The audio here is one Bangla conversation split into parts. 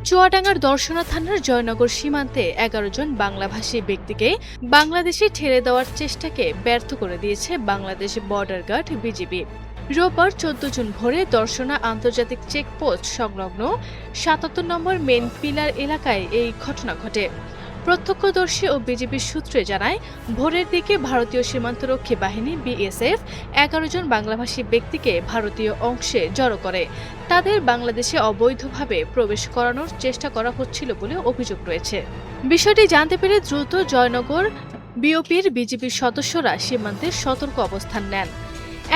চুয়াডাঙ্গার দর্শনা থানার জয়নগর সীমান্তে ১১ জন বাংলাভাষী ব্যক্তিকে বাংলাদেশে ঠেলে দেওয়ার চেষ্টাকে ব্যর্থ করে দিয়েছে বাংলাদেশ বর্ডার গার্ড বিজিবি। রোববার ১৪ জুন ভোরে দর্শনা আন্তর্জাতিক চেকপোস্ট সংলগ্ন ৭৭ নম্বর মেন পিলার এলাকায় এই ঘটনা ঘটে। প্রত্যক্ষদর্শী ও বিজিবির সূত্রে জানায়, ভোরের দিকে ভারতীয় সীমান্তরক্ষী বাহিনী বিএসএফ ১১ জন বাংলাভাষী ব্যক্তিকে ভারতীয় অংশে জড়ো করে তাদের বাংলাদেশে অবৈধভাবে প্রবেশ করানোর চেষ্টা করা হচ্ছিল বলে অভিযোগ রয়েছে। বিষয়টি জানতে পেরে দ্রুত জয়নগর বিওপির বিজিবির সদস্যরা সীমান্তে সতর্ক অবস্থান নেন।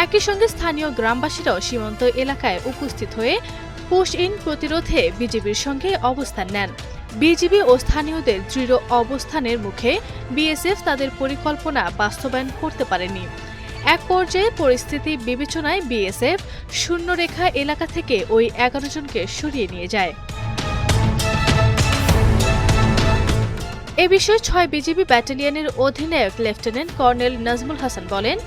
একই সঙ্গে স্থানীয় গ্রামবাসীরাও সীমান্ত এলাকায় উপস্থিত হয়ে পুশ ইন প্রতিরোধে বিজিবির সঙ্গে অবস্থান নেন। বিজিবি ও স্থানীয়দের দৃঢ় অবস্থানের মুখে বিএসএফ তাদের পরিকল্পনা বাস্তবায়ন করতে পারেনি। এক পর্যায়ে পরিস্থিতি বিবেচনায় বিএসএফ শূন্যরেখা এলাকা থেকে ওই ১১ জনকে সরিয়ে নিয়ে যায়। এ বিষয়ে ৬ বিজিবি ব্যাটালিয়নের অধিনায়ক লেফটেন্যান্ট কর্নেল নাজমুল হাসান বলেন,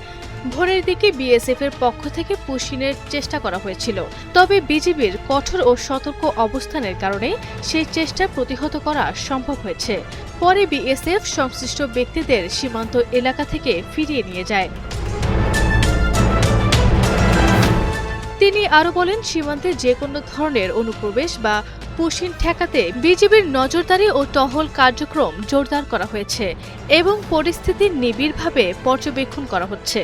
ভোরের দিকে বিএসএফ এর পক্ষ থেকে পুশিনের চেষ্টা করা হয়েছিল, তবে বিজিবির কঠোর ও সতর্ক অবস্থানের কারণে সেই চেষ্টা প্রতিহত করা সম্ভব হয়েছে। পরে বিএসএফ সংশ্লিষ্ট ব্যক্তিদের সীমান্ত এলাকা থেকে ফিরিয়ে নিয়ে যায়। তিনি আরও বলেন, সীমান্তে যে কোনো ধরনের অনুপ্রবেশ বা পুশিন ঠেকাতে বিজিবির নজরদারি ও টহল কার্যক্রম জোরদার করা হয়েছে এবং পরিস্থিতি নিবিড়ভাবে পর্যবেক্ষণ করা হচ্ছে।